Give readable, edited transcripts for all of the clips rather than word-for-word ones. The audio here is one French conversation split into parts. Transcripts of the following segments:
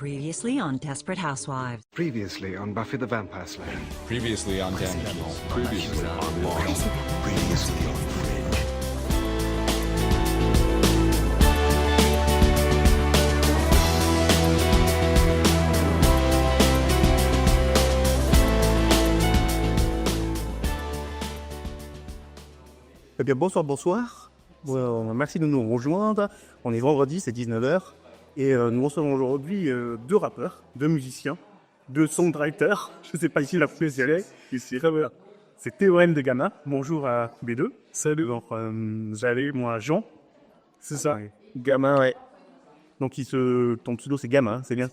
Previously on Desperate Housewives. Previously on Buffy the Vampire Slayer. Previously on Damages. Previously on Law. Previously on Fringe. Eh bien, bonsoir. Merci de nous rejoindre. On est vendredi, c'est 19h. Et nous recevons aujourd'hui deux rappeurs, deux musiciens, deux songwriters. Je ne sais pas ici la spécialité. C'est Théorème de Gamma. Bonjour à B2. Salut. Donc, j'allais, moi, Jean. C'est ça. Ouais. Gamma, ouais. Donc, ton pseudo, c'est Gamma, hein, c'est bien.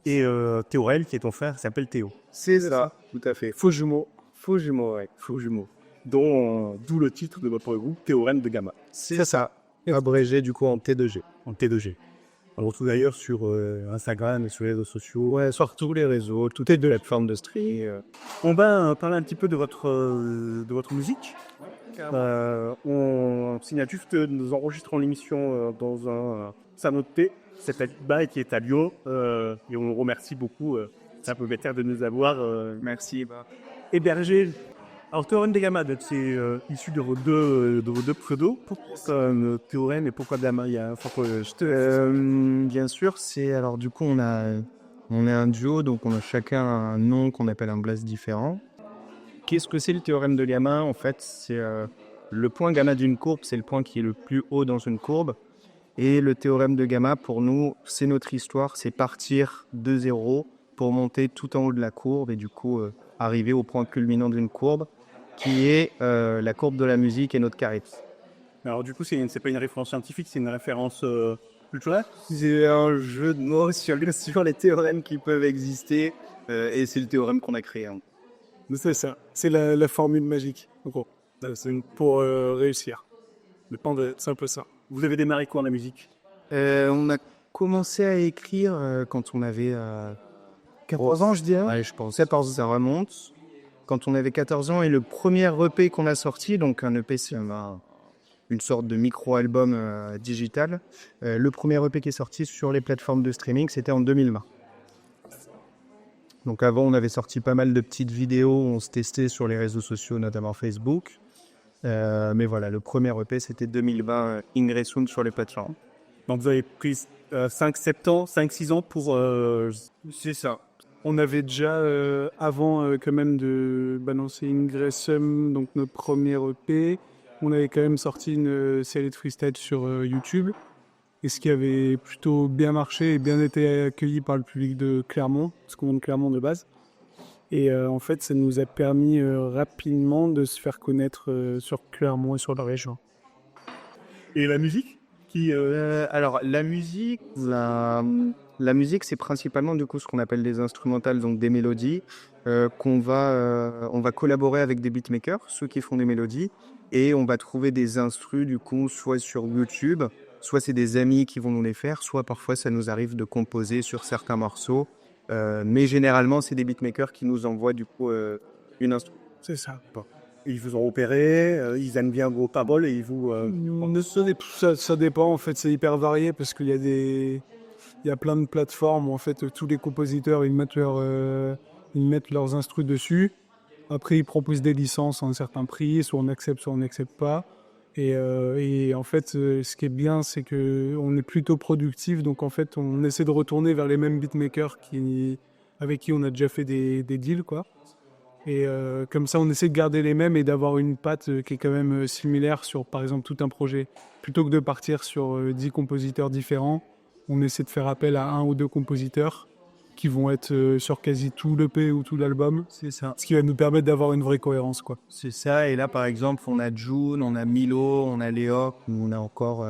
Et Théorème, qui est ton frère, s'appelle Théo. C'est ça, tout à fait. Faux jumeaux, ouais. Faux jumeaux. D'où le titre de votre groupe, Théorème de Gamma. C'est ça. Abrégé du coup en T2G. En T2G. On le retrouve d'ailleurs sur Instagram et sur les réseaux sociaux. Ouais, sur tous les réseaux, tout est de la plateforme de stream. On va parler un petit peu de votre musique. On signale juste que nous enregistrons l'émission dans un salon de thé, qui s'appelle Bail, qui est à Lyon. Et on remercie beaucoup c'est un peu bêtère de nous avoir Merci. hébergés. Alors, Théorème de Gamma, c'est issu de vos deux pseudos. Pourquoi Théorème et pourquoi Gamma? Bien sûr, c'est alors du coup on est un duo, donc on a chacun un nom qu'on appelle un blast différent. Qu'est-ce que c'est le théorème de Gamma? En fait, c'est le point gamma d'une courbe, c'est le point qui est le plus haut dans une courbe. Et le théorème de Gamma, pour nous, c'est notre histoire, c'est partir de zéro pour monter tout en haut de la courbe et du coup arriver au point culminant d'une courbe, qui est la courbe de la musique et notre charisme. Alors, du coup, c'est pas une référence scientifique, c'est une référence culturelle. C'est un jeu de mots sur les théorèmes qui peuvent exister et c'est le théorème qu'on a créé. Hein. C'est ça, c'est la formule magique, en gros. Pour réussir. C'est un peu ça. Vous avez démarré quoi en la musique? On a commencé à écrire quand on avait 14 ans, je dirais. Ouais, je pense. 14, ça remonte. Quand on avait 14 ans, et le premier EP qu'on a sorti, donc un EP, c'est une sorte de micro-album digital. Le premier EP qui est sorti sur les plateformes de streaming, c'était en 2020. Donc avant, on avait sorti pas mal de petites vidéos, on se testait sur les réseaux sociaux, notamment Facebook. Mais voilà, le premier EP, c'était 2020, Ingresum sur les plateformes. Donc vous avez pris 5-6 ans pour... C'est ça. On avait déjà, avant quand même de balancer Ingressum, donc notre premier EP, on avait quand même sorti une série de freestyle sur YouTube. Et ce qui avait plutôt bien marché et bien été accueilli par le public de Clermont, parce qu'on vient de Clermont de base. Et en fait, ça nous a permis rapidement de se faire connaître sur Clermont et sur la région. Et la musique Alors, la musique, la musique, c'est principalement du coup ce qu'on appelle des instrumentales, donc des mélodies, on va collaborer avec des beatmakers, ceux qui font des mélodies, et on va trouver des instrus du coup soit sur YouTube, soit c'est des amis qui vont nous les faire, soit parfois ça nous arrive de composer sur certains morceaux, mais généralement c'est des beatmakers qui nous envoient du coup une instru. C'est ça. Bon. Ils vous ont opéré, ils aiment bien vos paroles et ils vous... Ça dépend, en fait, c'est hyper varié parce qu'il y a il y a plein de plateformes où en fait tous les compositeurs ils mettent leurs instrus dessus. Après ils proposent des licences à un certain prix, soit on n'accepte pas. Et en fait ce qui est bien c'est qu'on est plutôt productif, donc en fait on essaie de retourner vers les mêmes beatmakers avec qui on a déjà fait des deals quoi. Et comme ça on essaie de garder les mêmes et d'avoir une patte qui est quand même similaire sur par exemple tout un projet. Plutôt que de partir sur 10 compositeurs différents, on essaie de faire appel à un ou deux compositeurs qui vont être sur quasi tout l'EP ou tout l'album. C'est ça. Ce qui va nous permettre d'avoir une vraie cohérence, quoi. C'est ça, et là par exemple, on a June, on a Milo, on a Léo, on a encore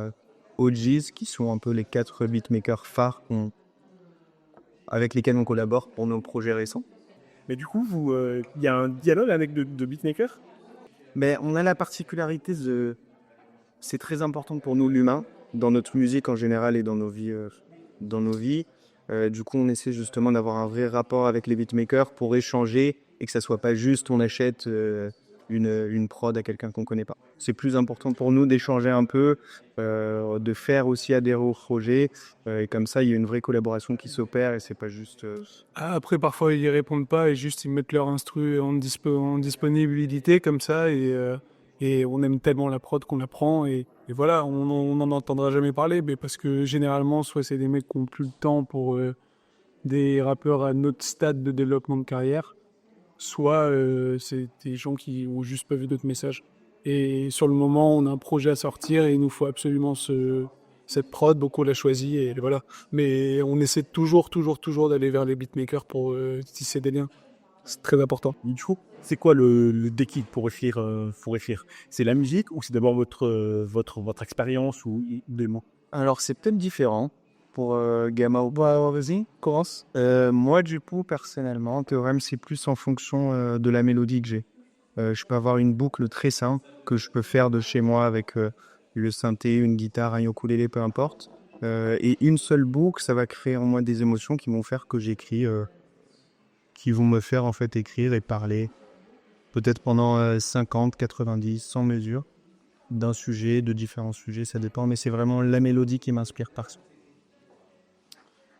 OGs, qui sont un peu les 4 beatmakers phares avec lesquels on collabore pour nos projets récents. Mais du coup, il y a un dialogue avec de beatmakers? Mais on a la particularité c'est très important pour nous l'humain, dans notre musique en général et dans nos vies. Du coup, on essaie justement d'avoir un vrai rapport avec les beatmakers pour échanger et que ça soit pas juste on achète une prod à quelqu'un qu'on connaît pas. c'est plus important pour nous d'échanger un peu, de faire aussi adhérer au projet. Et comme ça, il y a une vraie collaboration qui s'opère et c'est pas juste. Après, parfois, ils répondent pas et juste ils mettent leur instru en disponibilité comme ça et on aime tellement la prod qu'on la prend et voilà, on n'en entendra jamais parler, mais parce que généralement, soit c'est des mecs qui ont plus le temps pour des rappeurs à notre stade de développement de carrière, soit c'est des gens qui ont juste pas vu d'autres messages. Et sur le moment, on a un projet à sortir et il nous faut absolument cette prod, donc on l'a choisi et voilà. Mais on essaie toujours d'aller vers les beatmakers pour tisser des liens. C'est très important. Du coup, c'est quoi le déclic pour écrire, C'est la musique ou c'est d'abord votre expérience ou des mots? Alors, c'est peut-être différent pour Gamma ou pas. Vas-y, commence. Moi, du coup, personnellement, Théorème, c'est plus en fonction de la mélodie que j'ai. Je peux avoir une boucle très simple que je peux faire de chez moi avec le synthé, une guitare, un ukulélé, peu importe. Et une seule boucle, ça va créer en moi des émotions qui vont faire que j'écris, qui vont me faire en fait écrire et parler peut-être pendant 50, 90, 100 mesures d'un sujet, de différents sujets, ça dépend, mais c'est vraiment la mélodie qui m'inspire par ça.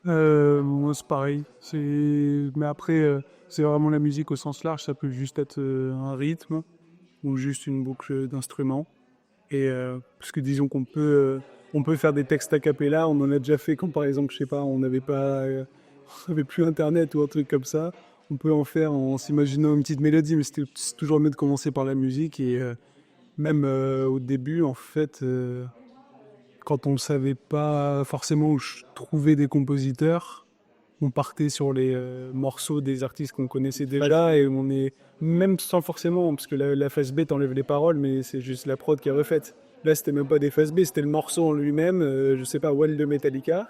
Moi, c'est pareil. Mais après, c'est vraiment la musique au sens large. Ça peut juste être un rythme ou juste une boucle d'instrument. Et parce que disons on peut faire des textes a cappella. On en a déjà fait quand, par exemple, je sais pas, on n'avait pas, on avait plus Internet ou un truc comme ça. On peut en faire en s'imaginant une petite mélodie, mais c'est toujours mieux de commencer par la musique. Et même au début, en fait. Quand on ne savait pas forcément où trouver des compositeurs, on partait sur les morceaux des artistes qu'on connaissait déjà et on est même sans forcément, parce que la phase B t'enlève les paroles, mais c'est juste la prod qui est refaite. Là, c'était même pas des phases B, c'était le morceau en lui-même. Je sais pas, Well de Metallica.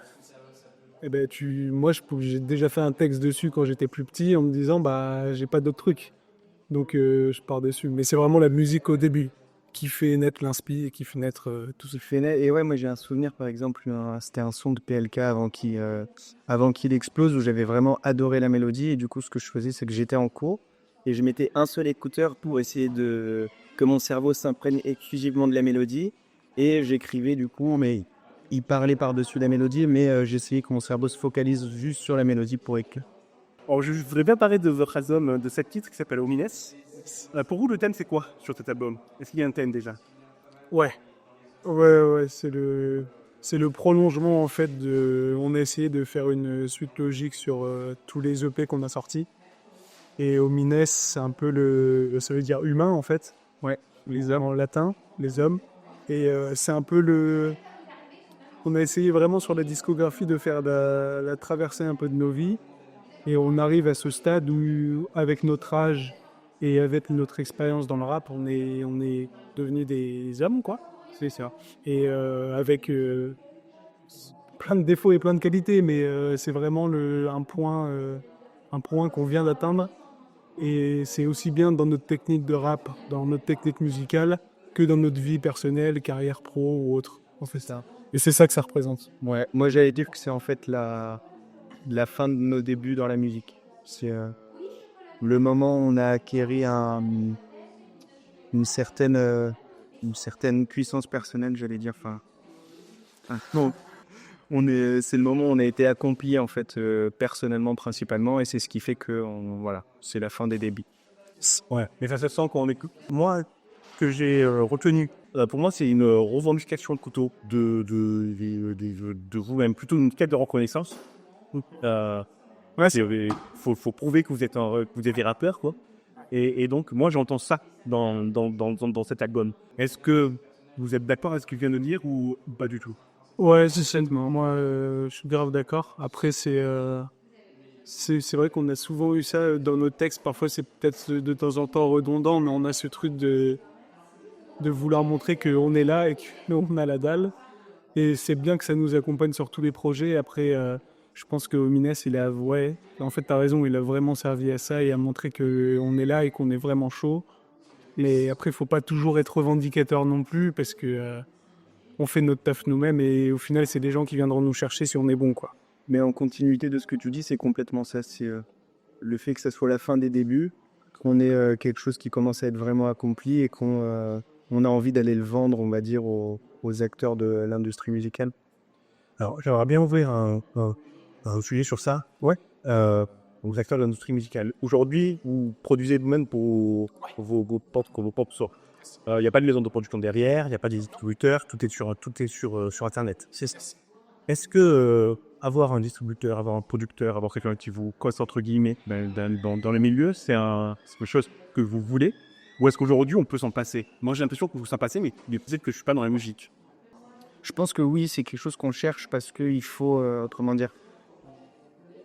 Et ben j'ai déjà fait un texte dessus quand j'étais plus petit en me disant bah j'ai pas d'autres trucs, donc je pars dessus. Mais c'est vraiment la musique au début qui fait naître l'inspi et qui fait naître tout ce Et ouais, moi j'ai un souvenir par exemple, c'était un son de PLK avant qu'il explose où j'avais vraiment adoré la mélodie et du coup ce que je faisais c'est que j'étais en cours et je mettais un seul écouteur pour essayer que mon cerveau s'imprègne exclusivement de la mélodie et j'écrivais du coup, mais il parlait par-dessus la mélodie mais j'essayais que mon cerveau se focalise juste sur la mélodie pour écrire. Alors, je voudrais bien parler de votre album, de cet titre qui s'appelle Homines. Pour vous, le thème, c'est quoi sur cet album? Est-ce qu'il y a un thème déjà? Ouais, c'est le prolongement en fait on a essayé de faire une suite logique sur tous les EP qu'on a sortis. Et Homines, c'est un peu ça veut dire humain en fait. Ouais, les hommes en latin, les hommes. Et c'est un peu on a essayé vraiment sur la discographie de faire la traversée un peu de nos vies. Et on arrive à ce stade où, avec notre âge et avec notre expérience dans le rap, on est devenus des hommes, quoi. C'est ça. Et avec plein de défauts et plein de qualités, mais c'est vraiment un point qu'on vient d'atteindre. Et c'est aussi bien dans notre technique de rap, dans notre technique musicale, que dans notre vie personnelle, carrière pro ou autre. On fait ça. Et c'est ça que ça représente. Ouais, moi j'allais dire que c'est en fait la fin de nos débuts dans la musique. C'est le moment où on a acquéri une certaine puissance personnelle, j'allais dire. Bon, c'est le moment où on a été accompli en fait personnellement principalement, et c'est ce qui fait que voilà, c'est la fin des débuts. Ouais, mais ça se sent quand on écoute. Moi, que j'ai retenu, pour moi, c'est une revendication de couteau de vous-même, plutôt une quête de reconnaissance. Faut prouver que vous êtes des rappeurs, quoi. Et donc, moi, j'entends ça dans cet album. Est-ce que vous êtes d'accord avec ce qu'il vient de dire ou pas du tout? Ouais, c'est certainement. Moi, je suis grave d'accord. Après, c'est vrai qu'on a souvent eu ça dans nos textes. Parfois, c'est peut-être de temps en temps redondant, mais on a ce truc de vouloir montrer qu'on est là et qu'on a la dalle. Et c'est bien que ça nous accompagne sur tous les projets. Après, je pense que Homines, en fait, t'as raison, il a vraiment servi à ça et à montrer qu'on est là et qu'on est vraiment chaud. Mais après, il faut pas toujours être revendicateur non plus, parce que on fait notre taf nous-mêmes et au final, c'est des gens qui viendront nous chercher si on est bon, quoi. Mais en continuité de ce que tu dis, c'est complètement ça. C'est le fait que ça soit la fin des débuts, qu'on ait quelque chose qui commence à être vraiment accompli et qu'on on a envie d'aller le vendre, on va dire, aux acteurs de l'industrie musicale? Alors, j'aimerais bien ouvrir un sujet sur ça. Ouais. Aux acteurs de l'industrie musicale. Aujourd'hui, vous produisez vous-même pour vos propres sorts. Il n'y a pas de maison de production derrière, il n'y a pas de distributeur, tout est sur Internet. Est-ce que avoir un distributeur, avoir un producteur, avoir quelqu'un qui vous cosse entre guillemets dans le milieu, c'est quelque chose que vous voulez? Ou est-ce qu'aujourd'hui on peut s'en passer? Moi j'ai l'impression que vous s'en passez, mais peut-être que je suis pas dans la musique. Je pense que oui, c'est quelque chose qu'on cherche parce qu'il faut, autrement dire,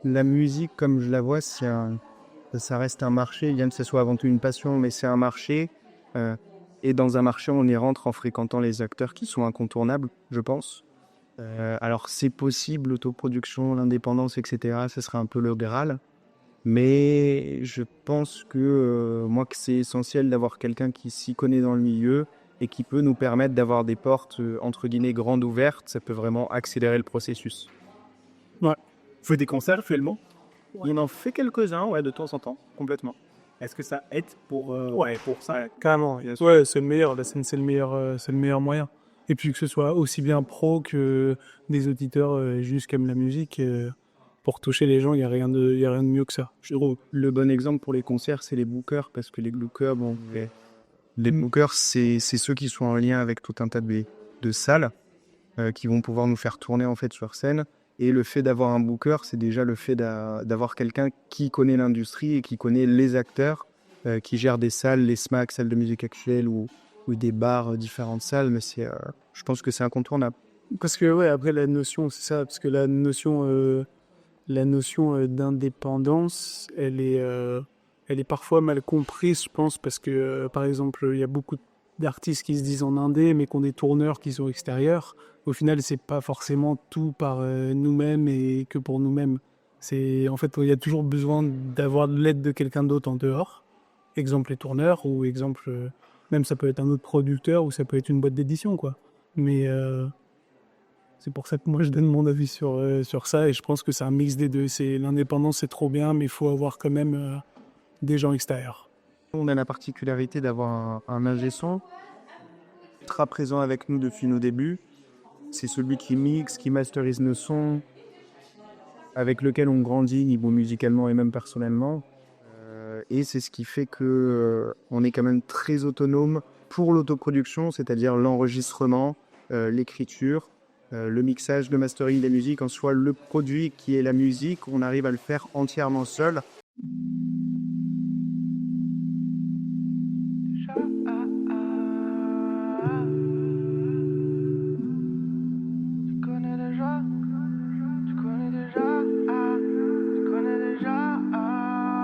la musique, comme je la vois, ça reste un marché, bien que ce soit avant tout une passion, mais c'est un marché. Et dans un marché, on y rentre en fréquentant les acteurs qui sont incontournables, je pense. Alors, c'est possible, l'autoproduction, l'indépendance, etc. Ce serait un peu le Graal. Mais je pense que que c'est essentiel d'avoir quelqu'un qui s'y connaît dans le milieu et qui peut nous permettre d'avoir des portes, entre guillemets, grandes ouvertes. Ça peut vraiment accélérer le processus. Ouais. Vous faites des concerts actuellement? On en fait quelques-uns, ouais, de temps en temps, complètement. Est-ce que ça aide pour ça? Carrément. Ouais, c'est le meilleur. La scène, c'est le meilleur moyen. Et puis que ce soit aussi bien pro que des auditeurs juste qui aiment la musique. Pour toucher les gens, il n'y a rien de mieux que ça. Je trouve. Le bon exemple pour les concerts, c'est les bookers, parce que les bookers, les bookers, c'est ceux qui sont en lien avec tout un tas de salles qui vont pouvoir nous faire tourner en fait sur scène. Et le fait d'avoir un booker, c'est déjà le fait d'avoir quelqu'un qui connaît l'industrie et qui connaît les acteurs, qui gère des salles, les SMAC, salles de musique actuelle ou des bars, différentes salles. Mais je pense que c'est incontournable. Parce que ouais, après la notion, c'est ça, parce que la notion d'indépendance, elle est parfois mal comprise, je pense, parce que par exemple, il y a beaucoup d'artistes qui se disent en indé, mais qui ont des tourneurs qui sont extérieurs. Au final, c'est pas forcément tout par nous-mêmes et que pour nous-mêmes. En fait, il y a toujours besoin d'avoir de l'aide de quelqu'un d'autre en dehors. Exemple les tourneurs, ou exemple, même ça peut être un autre producteur, ou ça peut être une boîte d'édition, quoi. Mais c'est pour ça que moi je donne mon avis sur ça, et je pense que c'est un mix des deux. L'indépendance, c'est trop bien, mais il faut avoir quand même des gens extérieurs. On a la particularité d'avoir un ingé son très présent avec nous depuis nos débuts. C'est celui qui mixe, qui masterise nos sons, avec lequel on grandit niveau musicalement et même personnellement. Et c'est ce qui fait qu'on est quand même très autonome pour l'autoproduction, c'est-à-dire l'enregistrement, l'écriture, le mixage, le mastering des musiques. En soi, le produit qui est la musique, on arrive à le faire entièrement seul.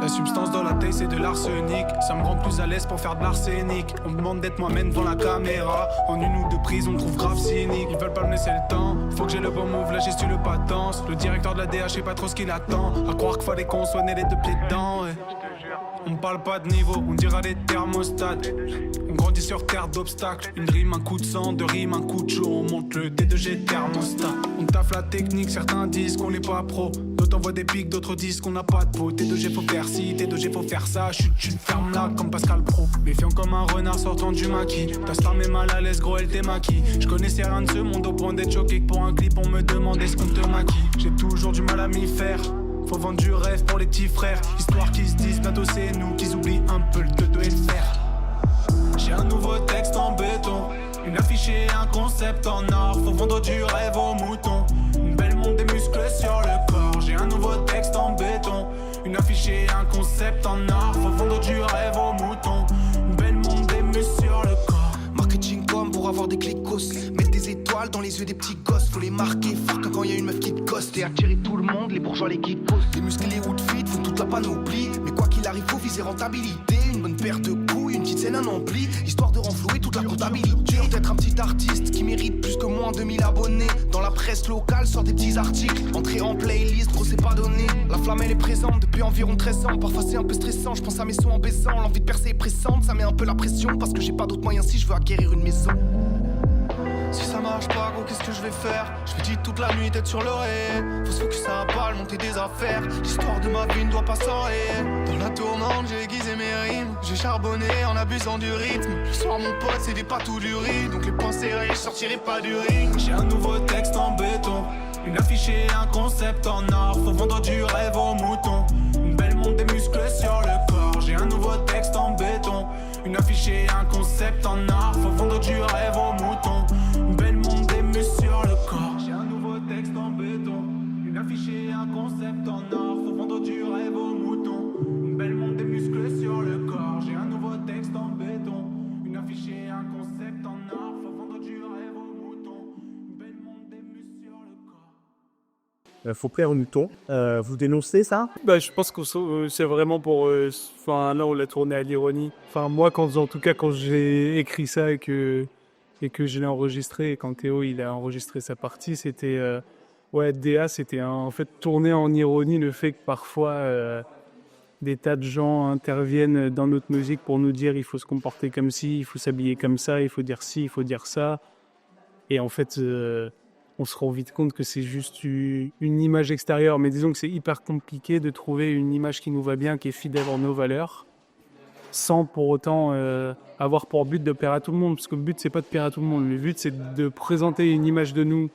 Substance dans la tête, c'est de l'arsenic. Ça me rend plus à l'aise pour faire de l'arsenic. On me demande d'être moi-même devant la caméra. En une ou deux prises, on me trouve grave cynique. Ils veulent pas me laisser le temps. Faut que j'ai le bon move, la gestu, le patence. Le directeur de la DH, sait pas trop ce qu'il attend. À croire qu'il fallait qu'on soit né les deux pieds dedans. Ouais. On parle pas de niveau, on dira des thermostats. On grandit sur terre d'obstacles. Une rime, un coup de sang, deux rimes, un coup de chaud. On monte le D2G thermostat. On taffe la technique, certains disent qu'on n'est pas pro. D'autres envoient des pics, d'autres disent qu'on n'a pas de peau. T2G faut faire ci, T2G faut faire ça. Chut, ferme là comme Pascal Pro. Méfiant comme un renard sortant du maquis. Ta star m'est mal à l'aise, gros, elle t'est maquille. Je connaissais rien de ce monde au point d'être choqué que pour un clip on me demandait ce qu'on te maquille. J'ai toujours du mal à m'y faire. Faut vendre du rêve pour les petits frères. Histoire qu'ils se disent bientôt c'est nous, qu'ils oublient un peu le 2 et le fer. J'ai un nouveau texte en béton, une affiche et un concept en or. Faut vendre du rêve aux moutons, une belle montre des muscles sur le corps. J'ai un nouveau texte en béton, une affiche et un concept en or. Faut vendre du rêve aux moutons, une belle montre des muscles sur le corps. Marketing com pour avoir des cliquos. Mettre des étoiles dans les yeux des petits gosses. Faut les marquer fort quand y a une meuf qui te gosse. Et attirer tout le monde, les bourgeois, les geekos. Les muscles et les outfits font toute la panoplie. Mais quoi qu'il arrive, faut viser rentabilité. Une bonne paire de couilles, une petite scène, un ampli. Histoire de renflouer toute la comptabilité. Dur d'être un petit artiste qui mérite plus que moins 2000 abonnés. Dans la presse locale, sort des petits articles. Entrer en playlist, gros c'est pas donné. La flamme elle est présente depuis environ 13 ans. Parfois c'est un peu stressant, je pense à mes sons en baissant. L'envie de percer est pressante, ça met un peu la pression. Parce que j'ai pas d'autres moyens si je veux acquérir une maison. Si ça marche pas, gros, qu'est-ce que je vais faire? Je vais dire toute la nuit, tête sur l'oreille. Faut se focus à la balle, monter des affaires. L'histoire de ma vie ne doit pas s'enrayer. Dans la tourmente, j'ai aiguisé mes rimes. J'ai charbonné en abusant du rythme. Le soir, mon pote, c'est des patous du riz. Donc les poings serrés, je sortirai pas du ring. J'ai un nouveau texte en béton, une affiche et un concept en or. Faut vendre du rêve aux moutons, une belle monte des muscles sur le corps. J'ai un nouveau texte en béton, une affiche et un concept en or. Faut vendre du rêve aux moutons, une belle monte des muscles sur le corps. J'ai un nouveau texte en béton, une affiche et un concept en or. Faut vendre du rêve aux moutons, une belle monte des muscles sur le corps. J'ai un nouveau texte en béton, une affiche et un concept en or. Faut vendre du rêve aux moutons, une belle monte des muscles sur le corps. Faut plaire aux moutons. Vous dénoncez ça? Bah, je pense que c'est vraiment pour. Enfin, là, on l'a tourné à l'ironie. Enfin, moi, en tout cas, quand j'ai écrit ça et que je l'ai enregistré, et quand Théo il a enregistré sa partie, c'était. Ouais, DA, c'était en fait tourné en ironie le fait que parfois des tas de gens interviennent dans notre musique pour nous dire il faut se comporter comme ci, il faut s'habiller comme ça, il faut dire ci, il faut dire ça. Et en fait, on se rend vite compte que c'est juste une image extérieure. Mais disons que c'est hyper compliqué de trouver une image qui nous va bien, qui est fidèle à nos valeurs, sans pour autant avoir pour but de plaire à tout le monde. Parce que le but, c'est pas de plaire à tout le monde. Le but, c'est de présenter une image de nous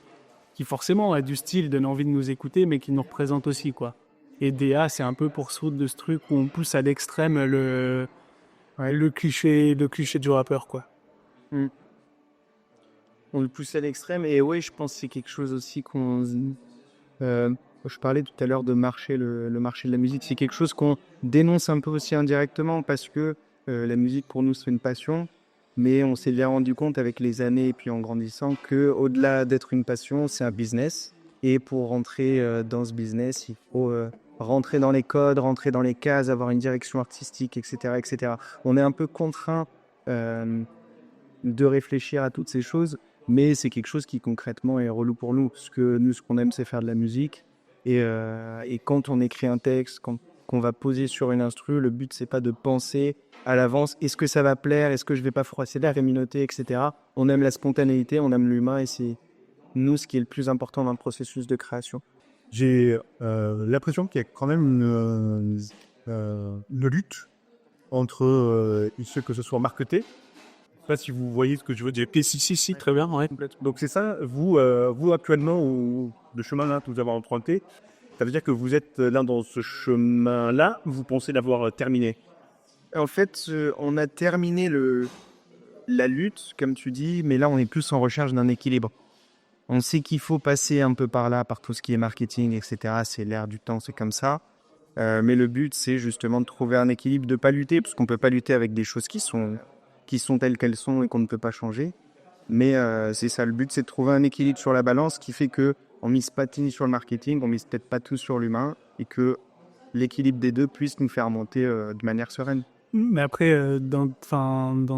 qui forcément a du style, donne envie de nous écouter, mais qui nous représente aussi, quoi. Et DA, c'est un peu pour se foutre de ce truc où on pousse à l'extrême le cliché du rappeur, quoi. On le pousse à l'extrême. Et ouais, je pense que c'est quelque chose aussi qu'on... je parlais tout à l'heure de marché, le marché de la musique. C'est quelque chose qu'on dénonce un peu aussi indirectement parce que la musique, pour nous, c'est une passion. Mais on s'est bien rendu compte avec les années et puis en grandissant qu'au-delà d'être une passion, c'est un business. Et pour rentrer dans ce business, il faut rentrer dans les codes, rentrer dans les cases, avoir une direction artistique, etc., etc. On est un peu contraint de réfléchir à toutes ces choses, mais c'est quelque chose qui concrètement est relou pour nous. Parce que nous, ce qu'on aime, c'est faire de la musique. Et quand on écrit un texte, qu'on va poser sur une instru, le but, c'est pas de penser à l'avance, est-ce que ça va plaire, est-ce que je vais pas froisser la communauté, etc. On aime la spontanéité, on aime l'humain, et c'est nous ce qui est le plus important dans le processus de création. J'ai l'impression qu'il y a quand même une lutte entre ceux que ce soit marketé. Je sais pas si vous voyez ce que je veux dire. Si, très bien, ouais. Donc c'est ça, vous actuellement, le chemin là que vous avez emprunté, ça veut dire que vous êtes là dans ce chemin-là, vous pensez l'avoir terminé? En fait, on a terminé la lutte, comme tu dis, mais là, on est plus en recherche d'un équilibre. On sait qu'il faut passer un peu par là, par tout ce qui est marketing, etc. C'est l'air du temps, c'est comme ça. Mais le but, c'est justement de trouver un équilibre, de ne pas lutter, parce qu'on ne peut pas lutter avec des choses qui sont telles qu'elles sont et qu'on ne peut pas changer. Mais c'est ça, le but, c'est de trouver un équilibre sur la balance qui fait qu'on ne mise pas tout sur le marketing, on ne mise peut-être pas tout sur l'humain, et que l'équilibre des deux puisse nous faire monter de manière sereine. Mais après, dans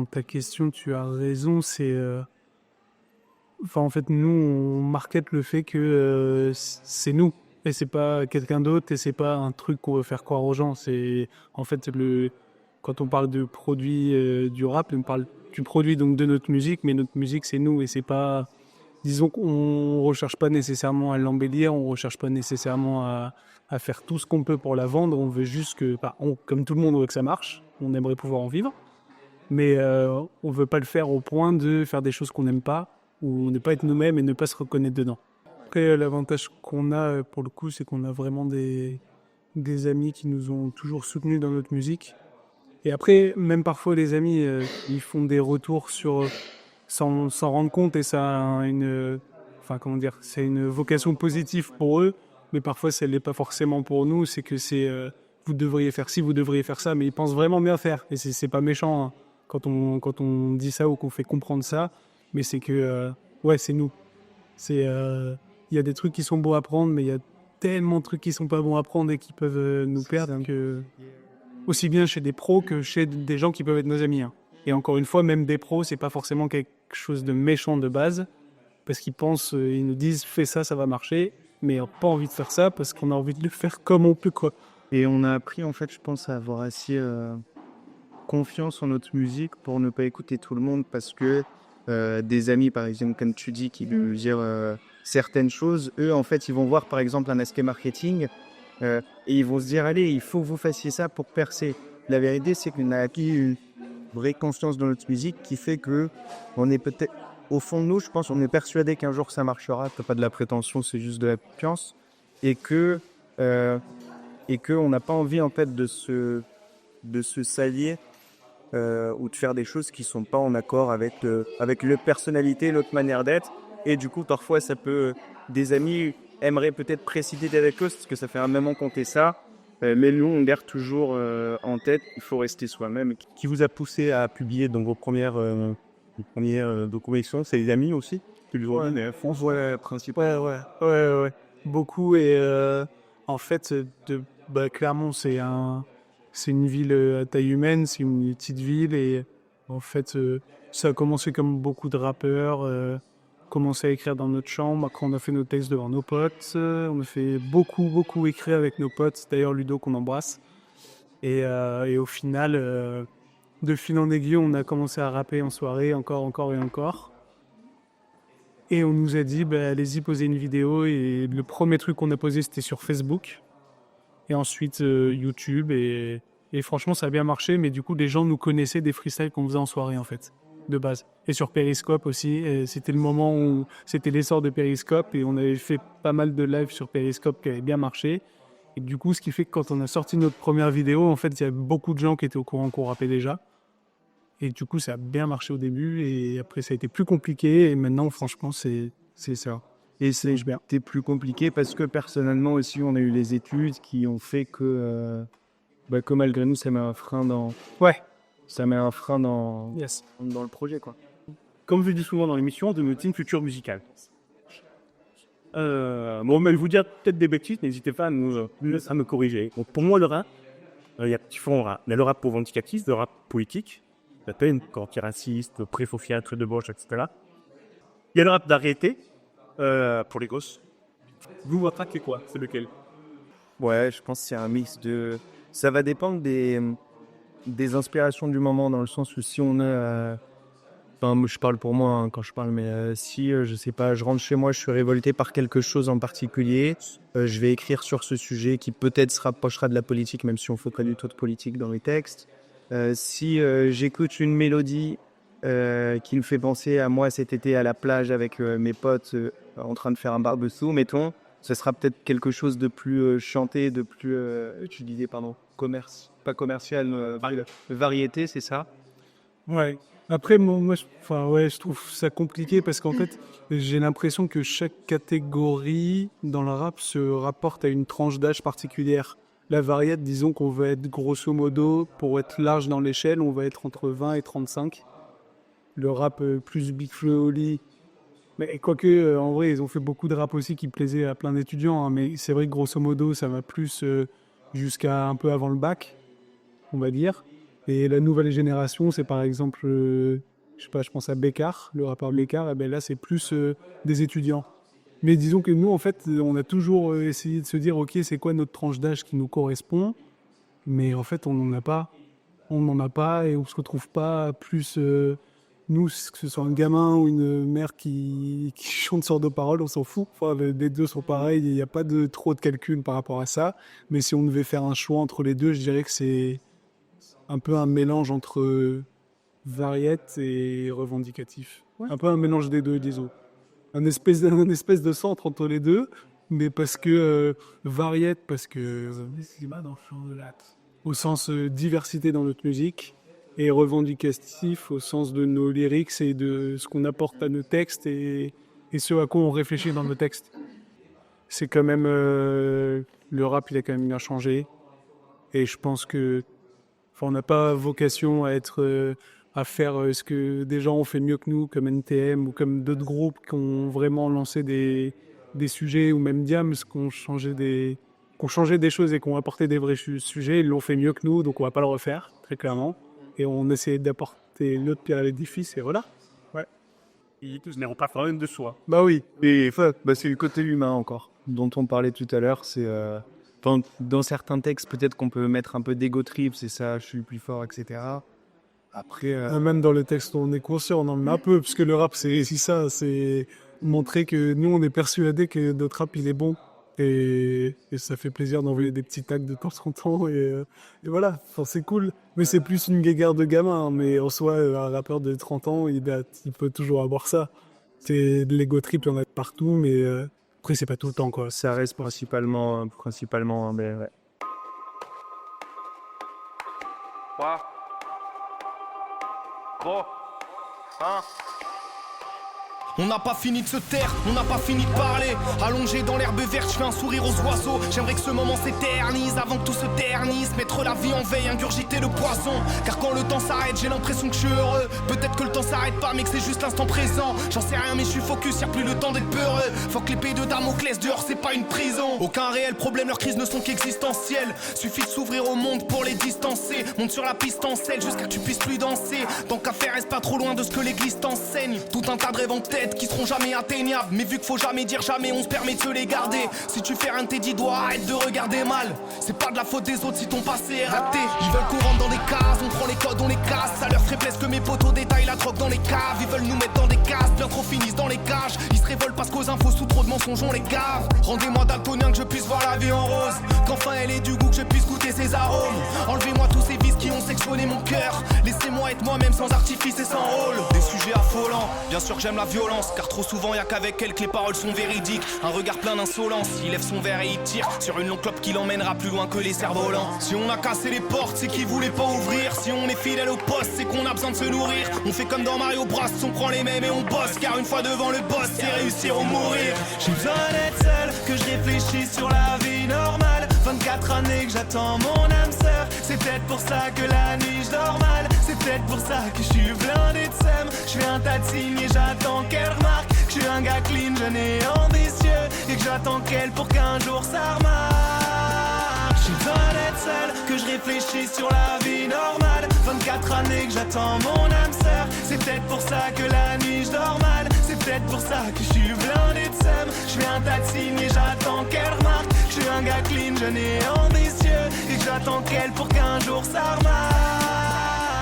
ta question, tu as raison, c'est... en fait, nous, on market le fait que c'est nous, et c'est pas quelqu'un d'autre, et c'est pas un truc qu'on veut faire croire aux gens. C'est, en fait, quand on parle de produit du rap, on parle du produit donc de notre musique, mais notre musique, c'est nous, et c'est pas... Disons qu'on recherche pas nécessairement à l'embellir, on recherche pas nécessairement à faire tout ce qu'on peut pour la vendre, on veut juste que, comme tout le monde, on veut que ça marche, on aimerait pouvoir en vivre, mais on veut pas le faire au point de faire des choses qu'on n'aime pas, ou ne pas être nous-mêmes et ne pas se reconnaître dedans. Après, l'avantage qu'on a, pour le coup, c'est qu'on a vraiment des amis qui nous ont toujours soutenus dans notre musique. Et après, même parfois, les amis, ils font des retours sans s'en rendre compte, et ça a c'est une vocation positive pour eux, mais parfois, ça ne l'est pas forcément pour nous. C'est que vous devriez faire ci, vous devriez faire ça, mais ils pensent vraiment bien faire. Et c'est pas méchant hein, quand on dit ça ou qu'on fait comprendre ça, mais c'est que, c'est nous. Il y a des trucs qui sont beaux à prendre, mais il y a tellement de trucs qui sont pas bons à prendre et qui peuvent nous perdre, aussi bien chez des pros que chez des gens qui peuvent être nos amis. Hein. Et encore une fois, même des pros, c'est pas forcément quelque chose de méchant de base, parce qu'ils pensent, ils nous disent fais ça, ça va marcher, mais on n'a pas envie de faire ça parce qu'on a envie de le faire comme on peut, quoi. Et on a appris, en fait, je pense, à avoir assez confiance en notre musique pour ne pas écouter tout le monde, parce que des amis, par exemple, comme tu dis, qui veulent dire certaines choses, eux, en fait, ils vont voir, par exemple, un aspect marketing et ils vont se dire, allez, il faut que vous fassiez ça pour percer. La vérité, c'est qu'on a acquis une vraie conscience dans notre musique qui fait que on est peut-être, au fond de nous, je pense, on est persuadé qu'un jour ça marchera. T'as pas de la prétention, c'est juste de la confiance, et que on n'a pas envie en fait de se s'allier ou de faire des choses qui sont pas en accord avec leur personnalité, notre manière d'être. Et du coup, parfois, ça peut, des amis aimeraient peut-être précipiter avec eux parce que ça fait un moment qu'on fait ça. Mais nous, on garde toujours en tête qu'il faut rester soi-même. Qui vous a poussé à publier dans vos premières documentations? C'est les amis aussi qui vous ont dit, mais France, principalement. Ouais. Beaucoup. Et en fait, Clermont, c'est une ville à taille humaine, c'est une petite ville. Et en fait, ça a commencé comme beaucoup de rappeurs. Commencé à écrire dans notre chambre. Après, on a fait nos textes devant nos potes. On a fait beaucoup écrire avec nos potes. D'ailleurs, Ludo, qu'on embrasse. Et au final, de fil en aiguille, on a commencé à rapper en soirée, encore et encore. Et on nous a dit, allez-y, posez une vidéo. Et le premier truc qu'on a posé, c'était sur Facebook. Et ensuite, YouTube. Et franchement, ça a bien marché. Mais du coup, les gens nous connaissaient des freestyles qu'on faisait en soirée, en fait, de base. Et sur Periscope aussi. Et c'était le moment où c'était l'essor de Periscope. Et on avait fait pas mal de lives sur Periscope qui avaient bien marché. Et du coup, ce qui fait que quand on a sorti notre première vidéo, en fait, il y avait beaucoup de gens qui étaient au courant qu'on rappait déjà. Et du coup, ça a bien marché au début. Et après, ça a été plus compliqué. Et maintenant, franchement, c'est ça. Et c'était plus compliqué parce que personnellement aussi, on a eu les études qui ont fait que malgré nous, ça met un frein dans... Ouais. Ça met un frein dans le projet, quoi. Comme je dis souvent dans l'émission, de notre future musicale. Mais vous dire peut-être des bêtises, n'hésitez pas à me corriger. Donc, pour moi, le rap, il y a différents rap. Il y a le rap revendicatif, le rap politique, la peine, anti-raciste, pré-faux de gauche, etc. Il y a le rap d'arrêté, pour les gosses. Vous, votre rap, c'est quoi? C'est lequel? Ouais, je pense que c'est un mix de... Ça va dépendre des inspirations du moment, dans le sens où si on a... je parle pour moi quand je parle, mais si, je sais pas, je rentre chez moi, je suis révolté par quelque chose en particulier, je vais écrire sur ce sujet qui peut-être se rapprochera de la politique, même si on ne fait pas du tout de politique dans les textes. Si j'écoute une mélodie qui me fait penser à moi cet été à la plage avec mes potes en train de faire un barbecue, mettons, ce sera peut-être quelque chose de plus chanté, de plus, pas commercial, variété, c'est ça? Ouais. Après, moi, je trouve ça compliqué parce qu'en fait, j'ai l'impression que chaque catégorie dans le rap se rapporte à une tranche d'âge particulière. La variété, disons qu'on va être grosso modo, pour être large dans l'échelle, on va être entre 20 et 35. Le rap plus Big Flo, Oli. Mais quoique, en vrai, ils ont fait beaucoup de rap aussi qui plaisaient à plein d'étudiants. Hein, mais c'est vrai que grosso modo, ça va plus jusqu'à un peu avant le bac, on va dire. Et la nouvelle génération, c'est par exemple, je pense à Bécard, le rappeur Bécard, et ben là, c'est plus des étudiants. Mais disons que nous, en fait, on a toujours essayé de se dire, ok, c'est quoi notre tranche d'âge qui nous correspond? Mais en fait, on n'en a pas. On n'en a pas et on ne se retrouve pas plus... nous, que ce soit un gamin ou une mère qui chante sur deux paroles, on s'en fout. Enfin, les deux sont pareils, il n'y a pas trop de calcul par rapport à ça. Mais si on devait faire un choix entre les deux, je dirais que c'est un peu un mélange entre variette et revendicatif. Ouais. Un peu un mélange des deux, disons. Un espèce de centre entre les deux, mais parce que variette, parce que au sens diversité dans notre musique, et revendicatif au sens de nos lyrics et de ce qu'on apporte à nos textes et ce à quoi on réfléchit dans nos textes. C'est quand même... le rap, il a quand même bien changé. Et je pense que... on n'a pas vocation à à faire ce que des gens ont fait mieux que nous, comme NTM ou comme d'autres groupes qui ont vraiment lancé des sujets, ou même Diams, qui ont changé des choses et qui ont apporté des vrais sujets. Ils l'ont fait mieux que nous, donc on va pas le refaire, très clairement. Et on essaie d'apporter notre pierre à l'édifice, et voilà. Ouais. Ils tous n'ont pas fait de soi. Bah oui, et c'est le côté humain encore, dont on parlait tout à l'heure. C'est dans certains textes, peut-être qu'on peut mettre un peu d'ego trip, c'est ça, je suis le plus fort, etc. Après, même dans le texte, on est conscient, on en met un peu, parce que le rap, c'est aussi ça, c'est montrer que nous, on est persuadés que notre rap, il est bon. Et ça fait plaisir d'envoyer des petits tags de temps en temps, et voilà, enfin, c'est cool. Mais c'est plus une guéguerre de gamin, hein, mais en soi, un rappeur de 30 ans, il peut toujours avoir ça. C'est de l'ego trip, il y en a partout, mais après, c'est pas tout le temps, quoi. Ça reste principalement, mais ouais. Bon, hein? On n'a pas fini de se taire, on n'a pas fini de parler. Allongé dans l'herbe verte, je fais un sourire aux oiseaux. J'aimerais que ce moment s'éternise avant que tout se ternisse. Mettre la vie en veille, ingurgiter le poison. Car quand le temps s'arrête, j'ai l'impression que je suis heureux. Peut-être que le temps s'arrête pas, mais que c'est juste l'instant présent. J'en sais rien, mais je suis focus, y'a plus le temps d'être peureux. Faut que l'épée de Damoclès dehors, c'est pas une prison. Aucun réel problème, leurs crises ne sont qu'existentielles. Suffit de s'ouvrir au monde pour les distancer. Monte sur la piste en selle jusqu'à que tu puisses plus danser. Tant qu'à faire, reste pas trop loin de ce que l'église t'enseigne. Tout un tas de rêves en tête qui seront jamais atteignables. Mais vu qu'il faut jamais dire jamais, on se permet de se les garder. Si tu fais rien de tes 10 doigts, arrête de regarder mal. C'est pas de la faute des autres si ton passé est raté. Ils veulent qu'on rentre dans des cases, on prend les codes, on les casse. Ça leur ferait plaisir que mes potos détaillent la drogue dans les caves. Ils veulent nous mettre dans des cases, bien trop finissent dans les cages. Ils se révoltent parce qu'aux infos sous trop de mensonges on les gave. Rendez-moi daltonien que je puisse voir la vie en rose. Qu'enfin elle ait du goût, que je puisse goûter ses arômes. Enlevez-moi tous ces vices qui ont sectionné mon cœur. Laissez-moi être moi-même sans artifice et sans rôle. Des sujets affolants, bien sûr que j'aime la violence. Car trop souvent y'a qu'avec elle que les paroles sont véridiques. Un regard plein d'insolence, il lève son verre et il tire sur une longue clope qui l'emmènera plus loin que les cerfs-volants. Si on a cassé les portes, c'est qu'ils voulaient pas ouvrir. Si on est fidèle au poste, c'est qu'on a besoin de se nourrir. On fait comme dans Mario Bros, on prend les mêmes et on bosse. Car une fois devant le boss, c'est réussir ou mourir. J'ai besoin d'être seul, que je réfléchisse sur la vie normale. 24 années que j'attends mon âme sœur. C'est peut-être pour ça que la nuit je dors mal. C'est peut-être pour ça que je suis blindé de seum. Je fais un tas de signes et j'attends qu'elle remarque que je suis un gars clean, jeune et ambitieux. Et que j'attends qu'elle pour qu'un jour ça remarque. J'ai besoin d'être seul, que je réfléchisse sur la vie normale. 24 années que j'attends mon âme sœur. C'est peut-être pour ça que la nuit je dors mal. C'est peut-être pour ça que je suis blindé de seum. Je fais un tas de signes et j'attends qu'elle remarque que je suis un gars clean, jeune et ambitieux. Et que j'attends qu'elle pour qu'un jour ça remarque.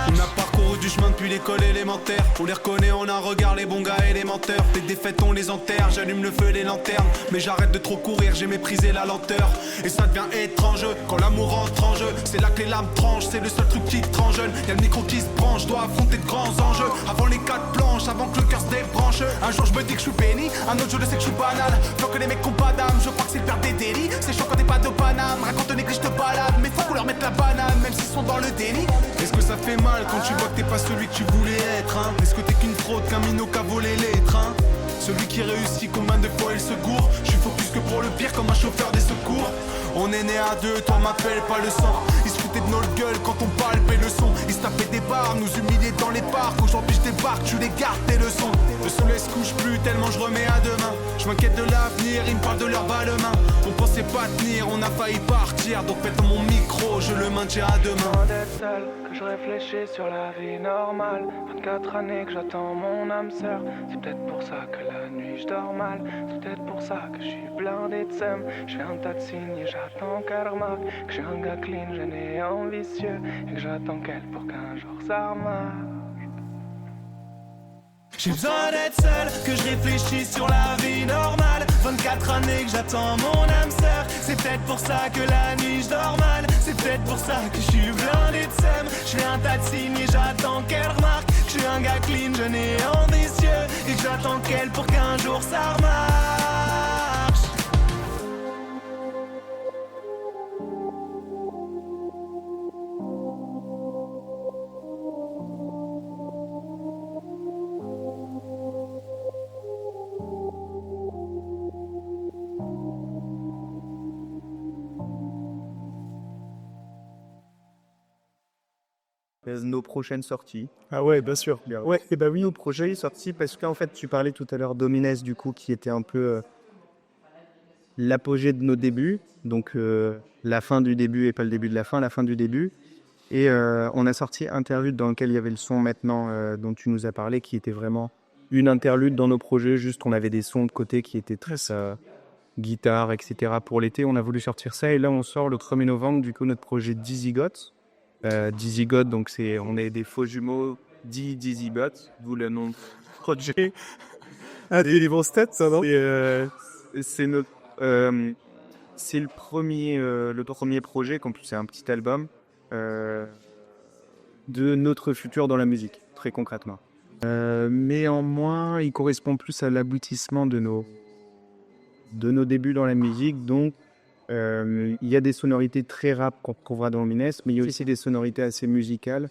On a parcouru du chemin depuis l'école élémentaire. On les reconnaît, on a un regard, les bons gars et les menteurs. Les défaites on les enterre, j'allume le feu, les lanternes. Mais j'arrête de trop courir, j'ai méprisé la lenteur. Et ça devient étrange, quand l'amour entre en jeu. C'est là que les lames tranchent, c'est le seul truc qui te rend jeune. Y'a le micro qui se branche, je dois affronter de grands enjeux. Avant les 4 planches, avant que le cœur se débranche. Un jour je me dis que je suis béni, un autre jour je sais que je suis banal. Faut que les mecs ont pas d'âme, je crois que c'est le père des délits. C'est chaud quand t'es pas de Paname, raconte néglige te balade. Mais faut qu'on leur mette la banane, même s'ils sont dans le déni. Est-ce que ça fait mal quand tu vois que t'es pas celui que tu voulais être, hein? Est-ce que t'es qu'une fraude, qu'un minot qu'a volé les trains? Celui qui réussit, combien de fois il se gourre? Je suis focus que pour le pire comme un chauffeur des secours. On est né à deux, toi m'appelle pas le sang. Ils se foutaient de nos gueules quand on palpait le son. Ils se tapaient des barres, nous humiliaient dans les parcs. Aujourd'hui je débarque, tu les gardes tes leçons. Le soleil se couche plus tellement je remets à demain. Je m'inquiète de l'avenir, ils me parlent de leur balle main. On pensait pas tenir, on a failli partir. Donc pète mon micro, je le maintiens à demain. D'être seul, que je réfléchis sur la vie normale. 24 années que j'attends mon âme sœur. C'est peut-être pour ça que la nuit je dors mal. C'est peut-être pour ça que je suis blindé de seum. Je fais un tas de signes et j'attends qu'elle remarque que je suis un gars clean, jeune et ambitieux. Et que j'attends qu'elle pour qu'un jour ça remarque. J'ai besoin d'être seul, que je réfléchisse sur la vie normale. 24 années que j'attends mon âme sœur. C'est peut-être pour ça que la nuit je dors mal. C'est peut-être pour ça que je suis blindé de seum. Je fais un tas de signes et j'attends qu'elle remarque que je suis un gars clean, jeune et ambitieux. Et que j'attends qu'elle pour qu'un jour ça remarche. Nos prochaines sorties. Ah ouais, bien sûr. Ouais, et bah oui, nos projets sortis parce qu'en fait, tu parlais tout à l'heure d'Omines, du coup, qui était un peu l'apogée de nos débuts. Donc, la fin du début et pas le début de la fin, la fin du début. Et on a sorti Interlude dans lequel il y avait le son maintenant dont tu nous as parlé, qui était vraiment une interlude dans nos projets. Juste, on avait des sons de côté qui étaient très guitare, etc. Pour l'été, on a voulu sortir ça. Et là, on sort le 1er novembre, du coup, notre projet Dizzy Got. Dizzy God, donc on est des faux jumeaux, Dizzy Bot, d'où le nom projet. Ah, des grosses têtes, ça, non? C'est notre, c'est le premier projet, qu'en plus c'est un petit album de notre futur dans la musique, très concrètement. Mais en moins, il correspond plus à l'aboutissement de nos débuts dans la musique, donc il y a des sonorités très rap qu'on retrouvera dans Omines, mais il y a aussi des sonorités assez musicales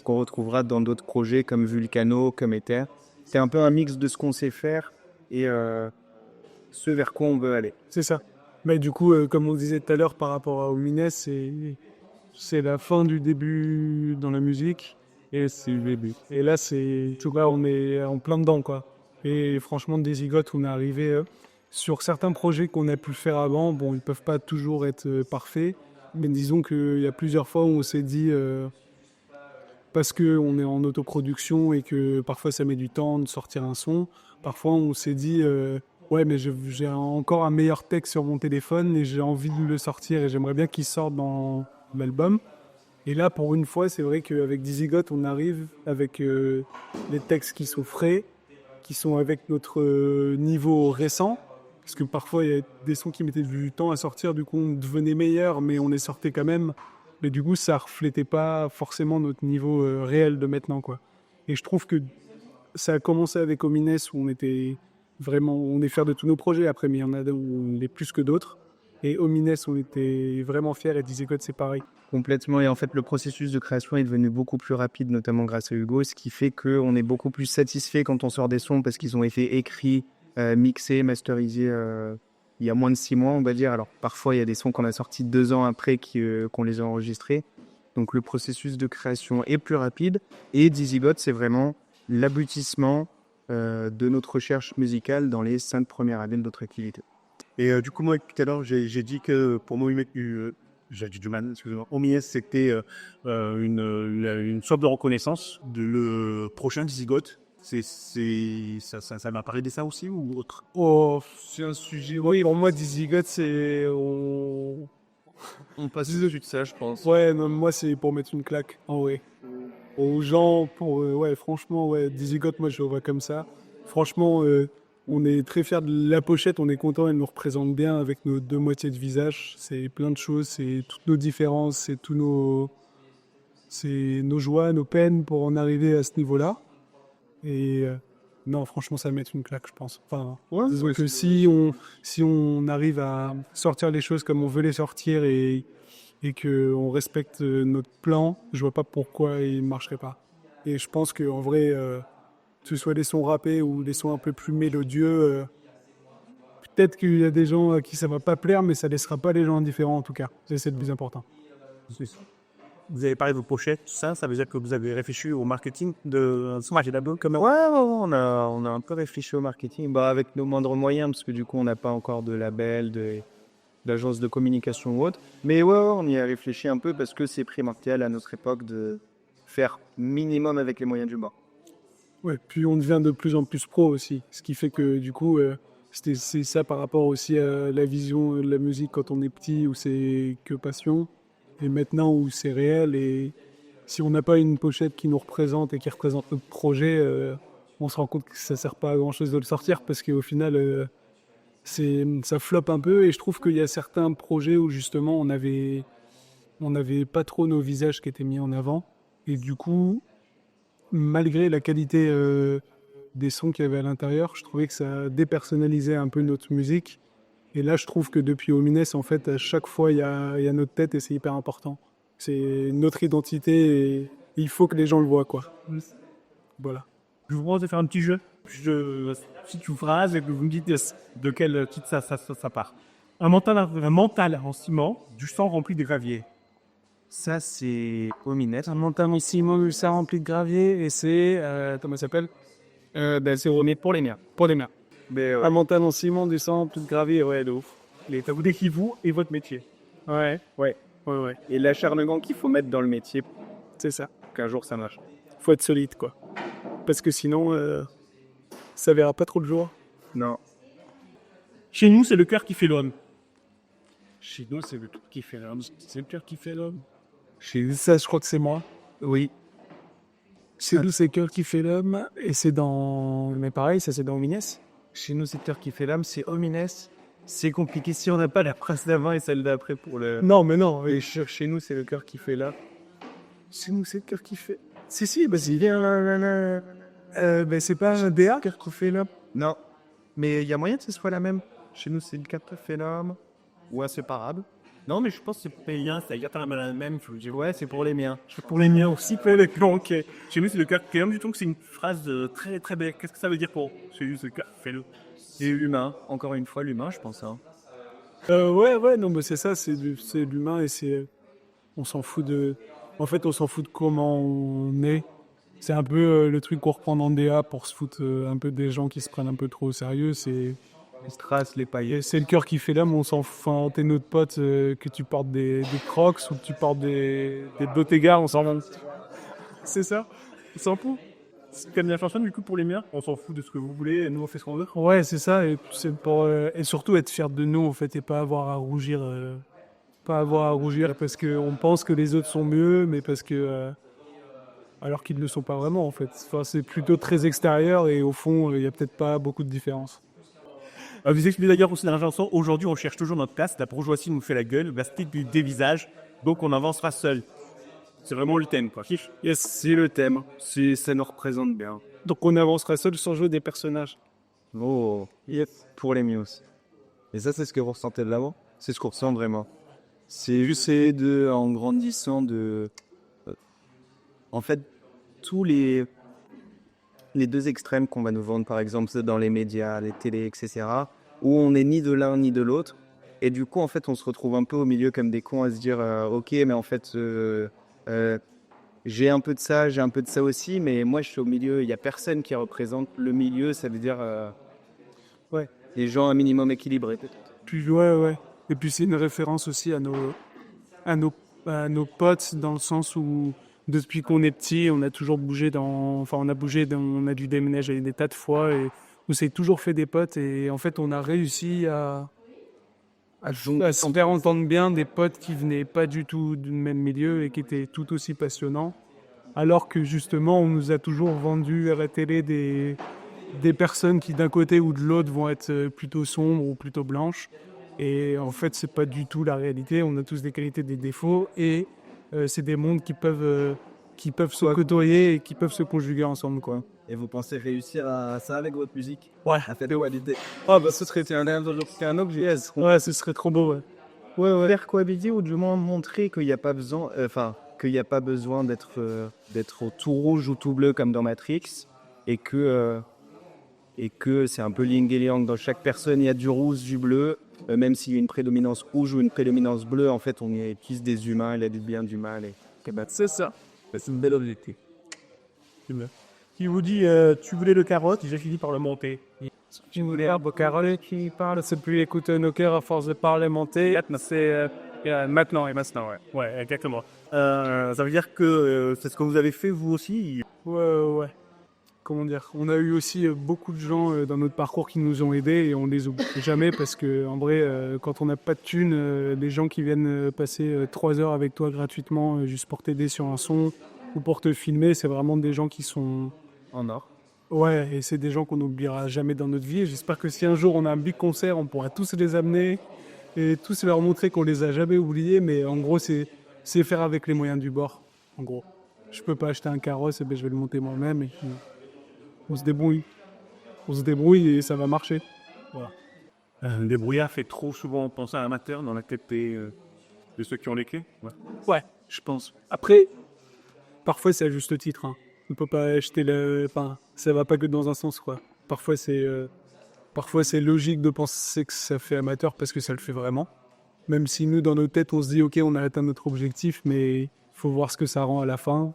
qu'on retrouvera dans d'autres projets comme Vulcano, comme Ether. C'est un peu un mix de ce qu'on sait faire et ce vers quoi on veut aller. C'est ça. Mais du coup, comme on disait tout à l'heure par rapport à Omines, c'est la fin du début dans la musique et c'est le début. Et là, tu vois, on est en plein dedans, quoi. Et franchement, Dizzy God, on est arrivé sur certains projets qu'on a pu faire avant. Bon, ils peuvent pas toujours être parfaits, mais disons qu'il y a plusieurs fois où on s'est dit, parce qu'on est en autoproduction et que parfois ça met du temps de sortir un son, parfois on s'est dit, ouais, mais j'ai encore un meilleur texte sur mon téléphone et j'ai envie de le sortir et j'aimerais bien qu'il sorte dans l'album. Et là, pour une fois, c'est vrai qu'avec Dizzy God, on arrive avec les textes qui sont frais, qui sont avec notre niveau récent. Parce que parfois, il y a des sons qui mettaient du temps à sortir, du coup, on devenait meilleur, mais on les sortait quand même. Mais du coup, ça reflétait pas forcément notre niveau réel de maintenant, quoi. Et je trouve que ça a commencé avec Omines, où on est fiers de tous nos projets. Après, mais il y en a où on est plus que d'autres. Et Omines, on était vraiment fiers, et Dizzy God, c'est pareil. Complètement. Et en fait, le processus de création est devenu beaucoup plus rapide, notamment grâce à Hugo, ce qui fait qu'on est beaucoup plus satisfait quand on sort des sons parce qu'ils ont été écrits, mixés, masterisés il y a moins de 6 mois, on va dire. Alors, parfois, il y a des sons qu'on a sortis 2 ans après qu'on les a enregistrés. Donc, le processus de création est plus rapide. Et Dizzy God, c'est vraiment l'aboutissement de notre recherche musicale dans les 5 premières années de notre activité. Et du coup, moi, tout à l'heure, j'ai dit que pour moi, j'ai dit du mal, excusez-moi. Omines, c'était une sorte de reconnaissance de le prochain Dizzy God. Ça m'a parlé de ça aussi ou autre? Oh, c'est un sujet. Oui, pour moi, Dizzy God, c'est. On passe dessus de ça, je pense. Ouais, non, moi, c'est pour mettre une claque, en vrai. Aux gens, ouais, franchement, ouais, Dizzy God, moi, je le vois comme ça. Franchement, on est très fiers de la pochette, on est content, elle nous représente bien avec nos 2 moitiés de visage. C'est plein de choses, c'est toutes nos différences, c'est nos joies, nos peines pour en arriver à ce niveau-là. Et non, franchement, ça va mettre une claque, je pense. Enfin, disons que si on arrive à sortir les choses comme on veut les sortir et qu'on respecte notre plan, je vois pas pourquoi il marcherait pas. Et je pense qu'en vrai, que ce soit des sons rappés ou des sons un peu plus mélodieux, peut-être qu'il y a des gens à qui ça va pas plaire, mais ça laissera pas les gens indifférents en tout cas. C'est le plus important. Vous avez parlé de vos pochettes, tout ça, ça veut dire que vous avez réfléchi au marketing de ce marché d'album comme Ouais, on a un peu réfléchi au marketing, avec nos moindres moyens, parce que du coup, on n'a pas encore de label, d'agence de communication ou autre. Mais ouais, on y a réfléchi un peu parce que c'est primordial à notre époque de faire minimum avec les moyens du bord. Ouais, puis on devient de plus en plus pro aussi, ce qui fait que du coup, c'est ça par rapport aussi à la vision de la musique quand on est petit, où c'est que passion, et maintenant où c'est réel, et si on n'a pas une pochette qui nous représente et qui représente notre projet, on se rend compte que ça sert pas à grand chose de le sortir, parce qu'au final, ça floppe un peu, et je trouve qu'il y a certains projets où justement on n'avait pas trop nos visages qui étaient mis en avant, et du coup, malgré la qualité des sons qu'il y avait à l'intérieur, je trouvais que ça dépersonnalisait un peu notre musique. Et là, je trouve que depuis Omines, en fait, à chaque fois, il y a notre tête et c'est hyper important. C'est notre identité et il faut que les gens le voient, quoi. Voilà. Je vous propose de faire un petit jeu. Une petite phrase et que vous me dites de quel titre ça part. Un mental en ciment, du sang rempli de gravier. Ça, c'est Omines. Un mental en ciment, du sang rempli de gravier, et c'est... comment ça s'appelle C'est René pour les miens. Pour les miens. Mais, Un mental en ciment, du sang rempli de gravier, ouais, de ouf. Ça vous décrit vous et votre métier. Ouais. Et l'acharnement qu'il faut mettre dans le métier, C'est ça. qu'un jour ça marche. Faut être solide, quoi. Parce que sinon, ça verra pas trop le jour. Non. Chez nous, c'est le cœur qui fait l'homme. Chez nous, c'est le cœur qui fait l'homme. C'est le cœur qui fait l'homme. Ça, je crois que c'est moi. Oui. Chez nous, c'est Cœur qui fait l'homme. Et c'est dans. Mais pareil, ça, c'est dans Omines. Chez nous, c'est Cœur qui fait l'âme, c'est Homines. C'est compliqué si on n'a pas la phrase d'avant et celle d'après pour le. Non, mais non. Et chez nous, c'est le cœur qui fait là. Chez nous, c'est Cœur qui fait. Si, bah, c'est bien. Ben, c'est pas un DA. Cœur qui fait l'homme. Non. Mais il y a moyen que ce soit la même. Chez nous, c'est le cœur qui fait l'homme. Ou inséparable. Non, mais je pense que c'est payant, c'est exactement la même. Ouais, c'est pour les miens. Pour les miens aussi, donc, chez nous, c'est le cœur qui fait l'homme, du tout que c'est une phrase très très belle. Qu'est-ce que ça veut dire pour chez nous, c'est le cœur qui fait l'homme? Et humain. Encore une fois, l'humain, je pense. Hein. Ouais, non, mais c'est ça, c'est l'humain et c'est. On s'en fout de. En fait, on s'en fout de comment on est. C'est un peu le truc qu'on reprend dans DA pour se foutre un peu des gens qui se prennent un peu trop au sérieux. C'est. Les strass, les paillettes. C'est le cœur qui fait l'homme, on s'en fout. Enfin, t'es notre pote, que tu portes des crocs ou que tu portes des Bottega, on s'en fout. C'est ça, on s'en fout. C'est comme la chanson, du coup, pour les miens, on s'en fout de ce que vous voulez, et nous, on fait ce qu'on veut. Ouais, c'est ça, et c'est pour et surtout être fier de nous en fait et pas avoir à rougir, parce que on pense que les autres sont mieux, mais parce que alors qu'ils ne le sont pas vraiment en fait. Enfin, c'est plutôt très extérieur et au fond, il y a peut-être pas beaucoup de différence. Vous expliquez d'ailleurs aussi dans la chanson, aujourd'hui, on cherche toujours notre place, la bourgeoisie nous fait la gueule, la style du dévisage, donc on avancera seul. C'est vraiment le thème, quoi. Yes, c'est le thème. Ça nous représente bien. Donc on avancera seul sans jouer des personnages. Oh, yes, pour les mios. Et ça, c'est ce que vous ressentez de l'avant. C'est ce qu'on ressent vraiment. C'est juste en grandissant, en fait, tous les deux extrêmes qu'on va nous vendre, par exemple, dans les médias, les télés, etc., où on n'est ni de l'un ni de l'autre. Et du coup, en fait, on se retrouve un peu au milieu comme des cons à se dire ok, mais en fait, j'ai un peu de ça, j'ai un peu de ça aussi, mais moi, je suis au milieu. Il n'y a personne qui représente le milieu, ça veut dire Ouais. les gens un minimum équilibrés, peut-être. Puis ouais. Et puis c'est une référence aussi à nos potes dans le sens où depuis qu'on est petit, on a toujours bougé on a dû déménager des tas de fois et on s'est toujours fait des potes et en fait on a réussi à se faire entendre bien des potes qui venaient pas du tout du même milieu et qui étaient tout aussi passionnants, alors que justement on nous a toujours vendu à la télé des personnes qui d'un côté ou de l'autre vont être plutôt sombres ou plutôt blanches. Et en fait, c'est pas du tout la réalité. On a tous des qualités, des défauts, et c'est des mondes qui peuvent se côtoyer et qui peuvent se conjuguer ensemble, quoi. Et vous pensez réussir à ça avec votre musique? Ouais. À faire dualité. Ah bah ce serait un objet. Ouais, ce serait trop beau, ouais. Ouais. Faire cohabiter ou du moins montrer qu'il n'y a pas besoin, d'être tout rouge ou tout bleu comme dans Matrix, et que c'est un peu yin et yang. Dans chaque personne, il y a du rouge, du bleu. Même s'il y a une prédominance rouge ou une prédominance bleue, en fait, on est tous des humains, il y a du bien, du mal. C'est ça. C'est une belle objectif. Qui vous dit, tu voulais le carotte, j'ai fini par le monter. Tu voulais herbe carotte qui parle, c'est plus écouter nos cœurs à force de parlementer. C'est maintenant, ouais. Ouais, exactement. Ça veut dire que c'est ce que vous avez fait, vous aussi? Ouais. Comment dire, on a eu aussi beaucoup de gens dans notre parcours qui nous ont aidés et on les oublie jamais parce que en vrai, quand on n'a pas de thunes, les gens qui viennent passer 3 heures avec toi gratuitement juste pour t'aider sur un son ou pour te filmer, c'est vraiment des gens qui sont En or. Ouais, et c'est des gens qu'on n'oubliera jamais dans notre vie. Et j'espère que si un jour on a un big concert, on pourra tous les amener et tous leur montrer qu'on les a jamais oubliés. Mais en gros, c'est faire avec les moyens du bord. En gros, je peux pas acheter un carrosse, et ben je vais le monter moi-même et puis on se débrouille. Et ça va marcher. Voilà. Le débrouillard fait trop souvent penser à un amateur dans la tête de ceux qui ont les clés. Ouais, je pense. Après, parfois c'est à juste titre. Hein. On peut pas acheter Enfin, ça va pas que dans un sens, quoi. Parfois c'est logique de penser que ça fait amateur parce que ça le fait vraiment. Même si nous, dans nos têtes, on se dit ok, on a atteint notre objectif, mais il faut voir ce que ça rend à la fin.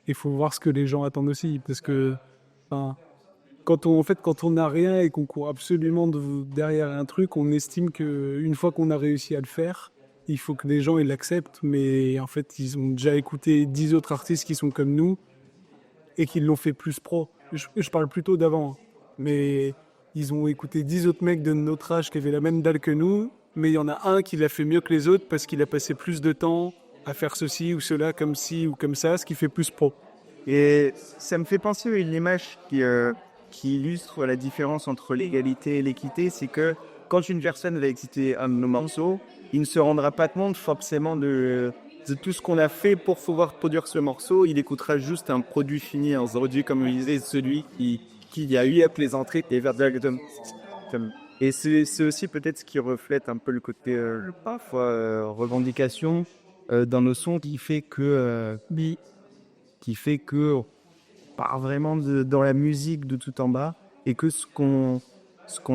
Il faut voir ce que les gens attendent aussi, parce que enfin, quand on n'a rien et qu'on court absolument derrière un truc, on estime qu'une fois qu'on a réussi à le faire, il faut que les gens ils l'acceptent, mais en fait ils ont déjà écouté 10 autres artistes qui sont comme nous et qui l'ont fait plus pro. Je parle plutôt d'avant, mais ils ont écouté 10 autres mecs de notre âge qui avaient la même dalle que nous, mais il y en a un qui l'a fait mieux que les autres parce qu'il a passé plus de temps à faire ceci ou cela, comme ci ou comme ça, ce qui fait plus pro. Et ça me fait penser à une image qui illustre la différence entre l'égalité et l'équité. C'est que quand une personne va écouter un de nos morceaux, il ne se rendra pas compte forcément de tout ce qu'on a fait pour pouvoir produire ce morceau. Il écoutera juste un produit fini, un produit, comme je disais, celui qui a eu à plaisanter et vers et c'est aussi peut-être ce qui reflète un peu le côté parfois revendication dans nos sons qui fait que on part vraiment dans la musique de tout en bas et que ce qu'on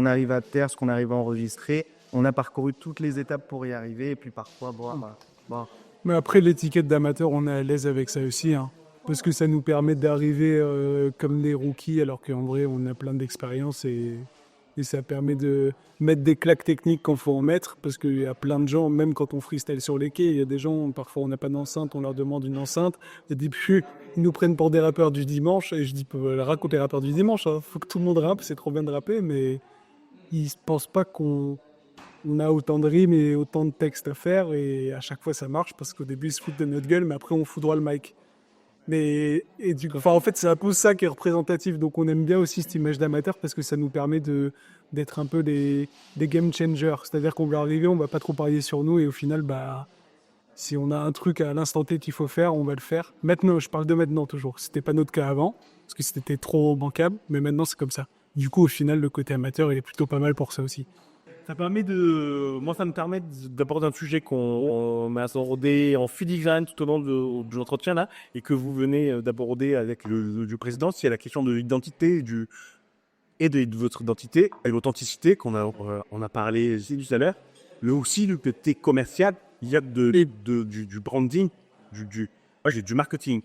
arrive à taire, ce qu'on arrive à enregistrer, on a parcouru toutes les étapes pour y arriver et puis parfois bon. Mais après, l'étiquette d'amateur, on est à l'aise avec ça aussi, hein, parce que ça nous permet d'arriver comme des rookies, alors qu'en vrai, on a plein d'expérience et ça permet de mettre des claques techniques quand il faut en mettre, parce qu'il y a plein de gens, même quand on freestyle sur les quais, il y a des gens, parfois on n'a pas d'enceinte, on leur demande une enceinte, et depuis, ils nous prennent pour des rappeurs du dimanche, et je dis, raconte les rappeurs du dimanche, hein, faut que tout le monde rappe, c'est trop bien de rapper, mais ils ne pensent pas qu'on a autant de rimes et autant de textes à faire, et à chaque fois ça marche, parce qu'au début ils se foutent de notre gueule, mais après on fout droit le mic. En fait, c'est un peu ça qui est représentatif. Donc, on aime bien aussi cette image d'amateur parce que ça nous permet d'être un peu des game changers. C'est-à-dire qu'on va arriver, on va pas trop parier sur nous et au final, si on a un truc à l'instant T qu'il faut faire, on va le faire. Maintenant, je parle de maintenant toujours. C'était pas notre cas avant parce que c'était trop bancable, mais maintenant c'est comme ça. Du coup, au final, le côté amateur, il est plutôt pas mal pour ça aussi. Ça me permet d'aborder un sujet qu'on m'a abordé en filigrane tout au long de l'entretien là, et que vous venez d'aborder avec le président, c'est la question de l'identité et de votre identité et l'authenticité on a parlé tout à l'heure, mais aussi le côté commercial. Il y a du branding, du marketing.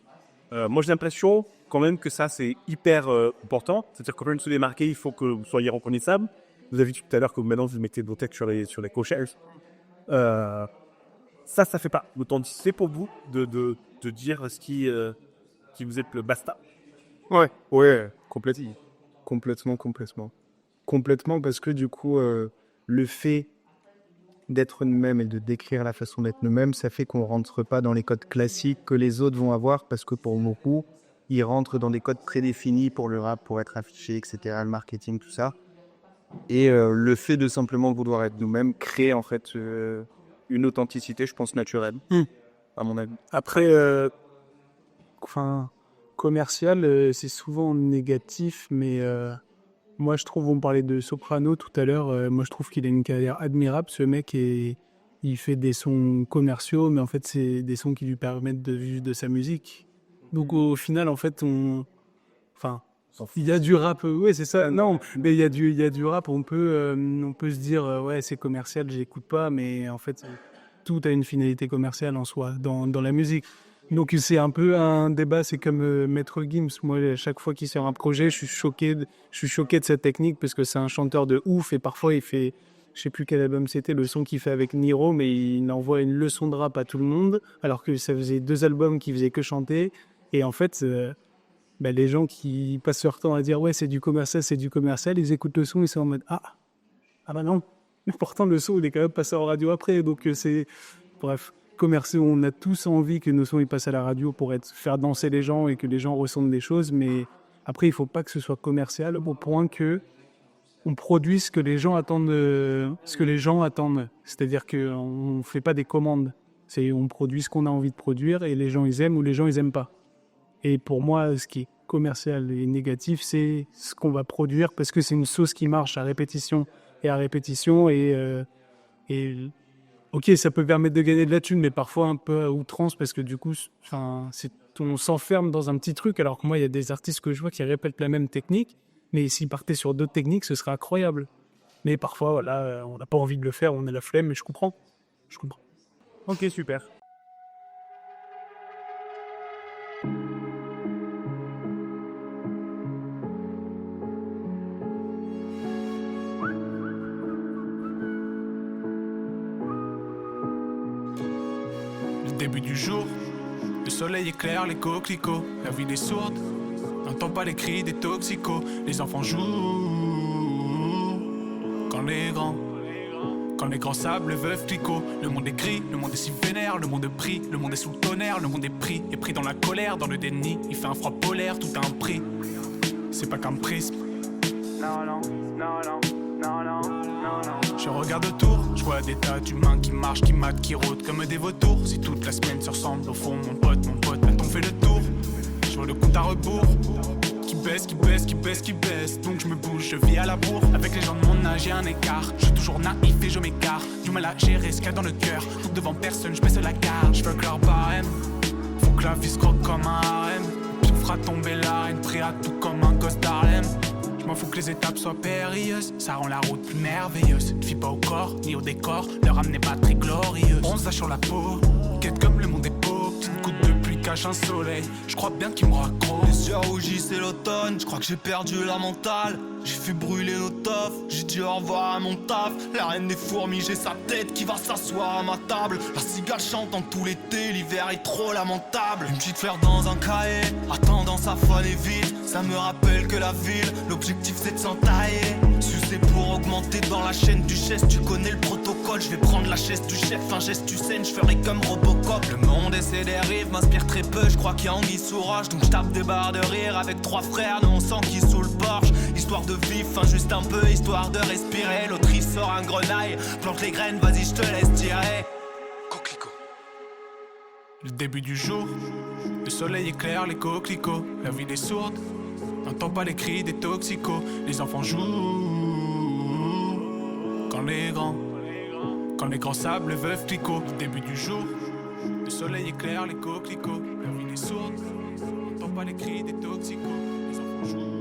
Moi, j'ai l'impression quand même que ça, c'est hyper important. C'est-à-dire que pour se démarquer, il faut que vous soyez reconnaissable. Vous avez dit tout à l'heure que maintenant, vous mettez vos textes sur les cochers. Ça fait pas l'authenticité pour vous de dire ce qui vous êtes le basta. Ouais, complètement. Complètement parce que du coup, le fait d'être nous-mêmes et de décrire la façon d'être nous-mêmes, ça fait qu'on rentre pas dans les codes classiques que les autres vont avoir parce que pour beaucoup, ils rentrent dans des codes prédéfinis pour le rap, pour être affiché, etc., le marketing, tout ça. Et le fait de simplement vouloir être nous-mêmes crée en fait une authenticité, je pense, naturelle, à mon avis. Après, commercial, c'est souvent négatif, mais moi je trouve, on parlait de Soprano tout à l'heure, moi je trouve qu'il a une carrière admirable, ce mec, et il fait des sons commerciaux, mais en fait c'est des sons qui lui permettent de vivre de sa musique. Donc au final, en fait, il y a du rap, ouais, c'est ça. Non, mais il y a du rap. On peut se dire, ouais, c'est commercial, j'écoute pas, mais en fait, tout a une finalité commerciale en soi dans la musique. Donc c'est un peu un débat. C'est comme Maître Gims. Moi, à chaque fois qu'il sort un projet, je suis choqué de sa technique parce que c'est un chanteur de ouf et parfois il fait, je sais plus quel album c'était, le son qu'il fait avec Niro, mais il envoie une leçon de rap à tout le monde, alors que ça faisait 2 albums qu'il faisait que chanter. Et en fait. Les gens qui passent leur temps à dire ouais c'est du commercial, ils écoutent le son, ils sont en mode ah non, mais pourtant le son il est quand même passé en radio après, donc c'est bref, commercial, on a tous envie que nos sons ils passent à la radio pour faire danser les gens et que les gens ressentent des choses, mais après il faut pas que ce soit commercial au point que on produise ce que les gens attendent, c'est-à-dire qu'on fait pas des commandes, on produit ce qu'on a envie de produire et les gens ils aiment ou les gens ils aiment pas. Et pour moi, ce qui est commercial et négatif, c'est ce qu'on va produire parce que c'est une sauce qui marche à répétition. Et ok, ça peut permettre de gagner de la thune, mais parfois un peu à outrance parce que du coup, on s'enferme dans un petit truc. Alors que moi, il y a des artistes que je vois qui répètent la même technique, mais s'ils partaient sur d'autres techniques, ce serait incroyable. Mais parfois, voilà, on n'a pas envie de le faire, on a la flemme, mais je comprends. Ok, super. Début du jour, le soleil éclaire les coquelicots, la ville est sourde, n'entend pas les cris des toxicos, les enfants jouent quand les grands Quand les grands sables veuvent Clicquot, le monde est gris, le monde est si vénère, le monde brille, le monde est sous le tonnerre, le monde est pris dans la colère, dans le déni. Il fait un froid polaire, tout a un prix. C'est pas qu'un prisme. Non, non, non, non, non, non, non, non. Je regarde autour, je vois des tas d'humains qui marchent, qui matent, qui rôdent comme des vautours. Si toute la semaine se ressemble au fond, mon pote, a-t-on fait le tour? Je vois le compte à rebours. Qui baisse, qui baisse, qui baisse, qui baisse. Donc je me bouge, je vis à la bourre. Avec les gens de mon âge, j'ai un écart. Je suis toujours naïf et je m'égare. Du mal à gérer ce qu'il y a dans le cœur. Donc devant personne, je baisse la garde. Je veux que leur barème. Faut que la vie se croque comme un harem. Puis on fera tomber l'arène, prêt à tout comme un gosse d'Harlem. Je m'en fous que les étapes soient périlleuses. Ça rend la route plus merveilleuse. Ne fie pas au corps, ni au décor. Leur âme n'est pas très glorieuse. On se sur la peau. Quête comme le monde est beau. Petite goutte de pluie cache un soleil. Je crois bien qu'il me raccroche. Les yeux rougis, c'est l'automne. Je crois que j'ai perdu la mentale. J'ai fait brûler nos toffes. J'ai dit au revoir à mon taf. La reine des fourmis, j'ai sa tête qui va s'asseoir à ma table. La cigale chante en tout l'été. L'hiver est trop lamentable. Une petite fleur dans un cahier, attendant sa faner vite. Ça me rappelle que la ville, l'objectif c'est de s'entailler. Sucer pour augmenter dans la chaîne du chef. Tu connais le protocole, je vais prendre la chaise du chef. Un geste tu saignes, je ferai comme Robocop. Le monde et ses dérives m'inspirent très peu. Je crois qu'il y a anguille sous roche. Donc je tape des barres de rire avec 3 frères. Nous on sent qui sous le porche. Histoire de vivre, enfin juste un peu, histoire de respirer. L'autre il sort un grenaille, plante les graines, vas-y je te laisse tirer. Coquelicot. Le début du jour, le soleil éclaire les coquelicots. La ville est sourde, n'entend pas les cris des toxicos. Les enfants jouent quand les grands sables veuvent Clicquot. Le début du jour, le soleil éclaire les coquelicots. La ville est sourde, n'entend pas les cris des toxicos. Les enfants jouent.